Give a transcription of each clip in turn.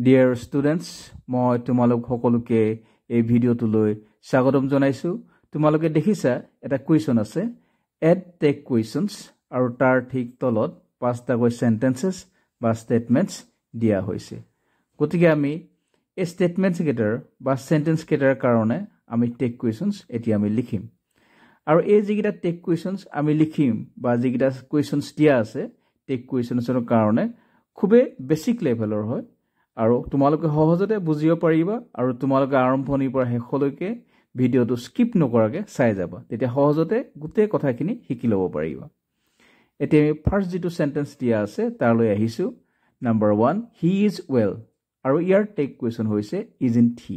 Dear students, মই তোমালোক সকলোকে এই ভিডিওটোলৈ স্বাগতম জনাইছো। তোমালোকে দেখিছা এটা কুৱেশ্যন আছে, add take questions আৰু তাৰ ঠিক তলত পাঁচটা কৈ sentences বা statements দিয়া হৈছে। গতিকে আমি এই statements কেইটাৰ বা sentence কেইটাৰ কাৰণে আমি take questions এতিয়া আমি লিখিম। আৰু এই যিকেইটা take questions আমি লিখিম বা যিকেইটা questions দিয়া আছে take questionsৰ কাৰণে খুবেই বেছিক লেভেলৰ হয়। আৰু তোমালোকে সহজতে বুজিব পাৰিবা আৰু তোমালোকে আৰম্ভণিৰ পৰা শেষলৈকে ভিডিওটো স্কিপ নকৰাকৈ চাই যাবা, তেতিয়া সহজতে গোটেই কথাখিনি শিকি ল'ব পাৰিবা। এতিয়া আমি ফাৰ্ষ্ট যিটো সেন্টেন্স দিয়া আছে তাৰলৈ আহিছো। নাম্বাৰ 1, হি ইজ ৱেল, আৰু ইয়াৰ টেক কুৱেশ্যন হৈছে ইজন্ট হি।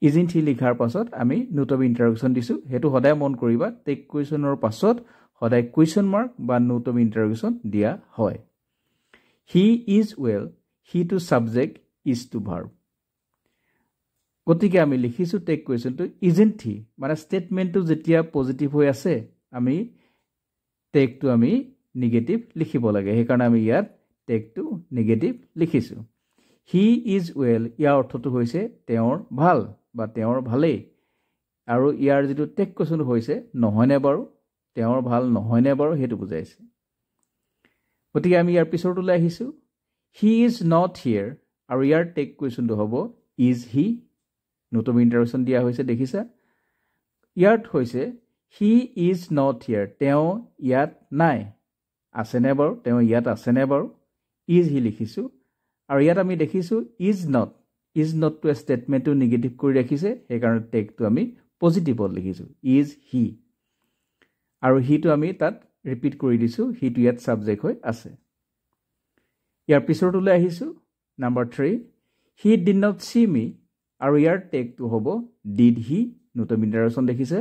ইজন্ট হি লিখাৰ পাছত আমি নোট অফ ইণ্টাৰগেশ্যন দিছো। সেইটো সদায় মন কৰিবা, টেক কুৱেশ্যনৰ পাছত সদায় কুৱেশ্যন মাৰ্ক বা নোট অফ ইণ্টাৰগেশ্যন দিয়া হয়। He is well, he to subject, is to verb. গতিকে আমি লিখিছো টেক কুৱেশ্যনটো isn't he, মানে ষ্টেটমেণ্টটো যেতিয়া পজিটিভ হৈ আছে আমি টেকটো আমি নিগেটিভ লিখিব লাগে। সেইকাৰণে আমি ইয়াত টেকটো নিগেটিভ লিখিছো। হি ইজ ৱেল, ইয়াৰ অৰ্থটো হৈছে তেওঁৰ ভাল বা তেওঁৰ ভালেই। আৰু ইয়াৰ যিটো টেক কুৱেশ্যন হৈছে নহয়নে বাৰু, তেওঁৰ ভাল নহয়নে বাৰু সেইটো বুজাইছে। গতিকে আমি ইয়াৰ পিছৰটোলৈ আহিছো। He is not here, আৰু ইয়াৰ টেক কুৱেশ্যনটো হ'ব is he। নোট অফ ইণ্টাৰগেশ্যন দিয়া হৈছে দেখিছা। ইয়াত হৈছে he is not here, তেওঁ ইয়াত নাই। আছেনে বাৰু, তেওঁ ইয়াত আছেনে বাৰু, is he লিখিছো। আৰু ইয়াত আমি দেখিছো is notটো ষ্টেটমেণ্টটো নিগেটিভ কৰি ৰাখিছে, সেইকাৰণে টেকটো আমি পজিটিভত লিখিছো is he। আৰু হিটো আমি তাত ৰিপিট কৰি দিছো, হিটো ইয়াত ছাবজেক্ট হৈ আছে। ইয়াৰ পিছৰটোলৈ আহিছো। Number 3, he did not see me, আৰু ইয়াৰ টেকটো হ'ব did he. Note of interrogation দেখিছে।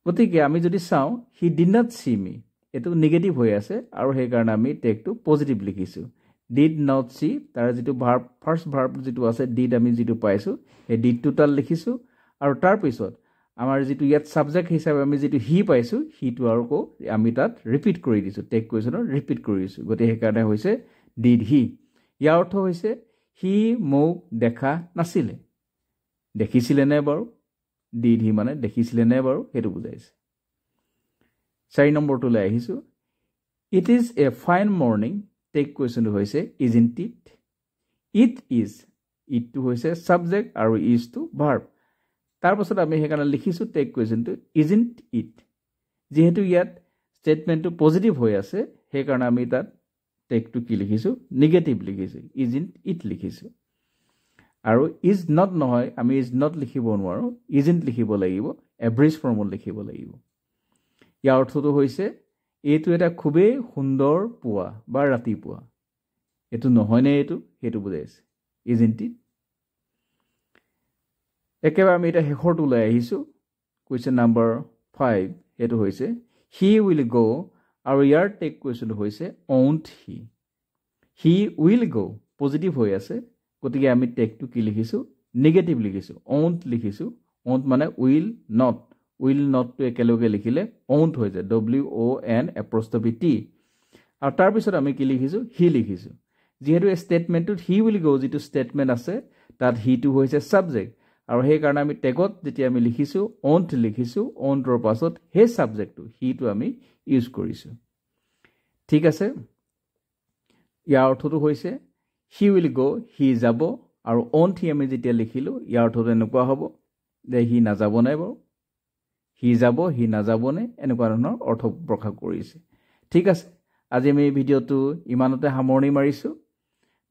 গতিকে আমি যদি চাওঁ he did not see me, এইটো নিগেটিভ হৈ আছে আৰু সেইকাৰণে আমি টেকটো পজিটিভ লিখিছো। ডিড নট চি, তাৰ যিটো ভাৰ্ব, ফাৰ্ষ্ট ভাৰ্ব যিটো আছে ডিড, আমি যিটো পাইছো সেই ডিডটো তাত লিখিছো। আৰু তাৰপিছত আমাৰ যিটো ইয়াত ছাবজেক্ট হিচাপে আমি যিটো হি পাইছো সিটো আৰু আমি তাত ৰিপিট কৰি দিছো, টেক কুৱেশ্যনৰ ৰিপিট কৰি দিছো। গতিকে সেইকাৰণে হৈছে ডিড হি। ইয়াৰ অৰ্থ হৈছে সি মোক দেখা নাছিলে। দেখিছিলে নে বাৰু, ডিড হি মানে দেখিছিলে নে বাৰু সেইটো বুজাইছে। 4 নম্বৰটোলৈ আহিছো। It is a fine morning, tag কুৱেশ্যনটো হৈছে ইজন্ট ইট। ইট ইজ, ইটটো হৈছে ছাবজেক্ট আৰু ইজটো ভাৰ্ব। তাৰপাছত আমি সেইকাৰণে লিখিছো টেক কুৱেশ্যনটো ইজন্ট ইট। যিহেতু ইয়াত ষ্টেটমেণ্টটো পজিটিভ হৈ আছে সেইকাৰণে আমি তাত টেকটো কি লিখিছো, নিগেটিভ লিখিছো, ইজন্ট ইট লিখিছো। আৰু ইজ নট নহয়, আমি ইজ নট লিখিব নোৱাৰো, ইজন্ট লিখিব লাগিব, এভাৰেজ ফৰ্মত লিখিব লাগিব। ইয়াৰ অৰ্থটো হৈছে এইটো এটা খুবেই সুন্দৰ পুৱা বা ৰাতিপুৱা। এইটো নহয়নে এইটো, সেইটো বুজাইছে ইজন্ট ইট। একেবাৰে আমি এতিয়া শেষৰটোলৈ আহিছো। কুৱেশ্যন নাম্বাৰ 5, সেইটো হৈছে হি উইল গ', আৰু ইয়াৰ টেক কুৱেশ্যনটো হৈছে ওন্ট হি। হি উইল গ' পজিটিভ হৈ আছে, গতিকে আমি টেকটো কি লিখিছো, নিগেটিভ লিখিছো, ওন্ট লিখিছো। ওন্ট মানে উইল নট, উইল নটটো একেলগে লিখিলে ওন্ট হৈ যায়, WON''T। আৰু তাৰপিছত আমি কি লিখিছো, হি লিখিছো। যিহেতু এই ষ্টেটমেণ্টটোত হি উইল গ' যিটো ষ্টেটমেণ্ট আছে তাত হিটো হৈছে ছাবজেক্ট, আৰু সেইকাৰণে আমি টেকত যেতিয়া আমি লিখিছো ওন্ট লিখিছো, ওন্টৰ পাছত সেই ছাবজেক্টটো হিটো আমি ইউজ কৰিছো। ঠিক আছে। ইয়াৰ অৰ্থটো হৈছে হি উইল গ', সি যাব, আৰু ওন্ট হি আমি যেতিয়া লিখিলো ইয়াৰ অৰ্থটো এনেকুৱা হ'ব যে সি নাযাবনে বাৰু, সি যাব, সি নাযাবনে, এনেকুৱা ধৰণৰ অৰ্থ প্ৰকাশ কৰিছে। ঠিক আছে, আজি আমি এই ভিডিঅ'টো ইমানতে সামৰণি মাৰিছো।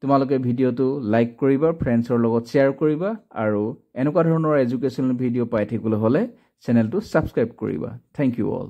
তোমালোকে ভিডিঅ'টো লাইক কৰিবা, ফ্ৰেণ্ডছৰ লগত শ্বেয়াৰ কৰিবা, আৰু এনেকুৱা ধৰণৰ এডুকেশ্যনেল ভিডিঅ' পাই থাকিবলৈ হ'লে চেনেলটো ছাবস্ক্ৰাইব কৰিবা। Thank you all.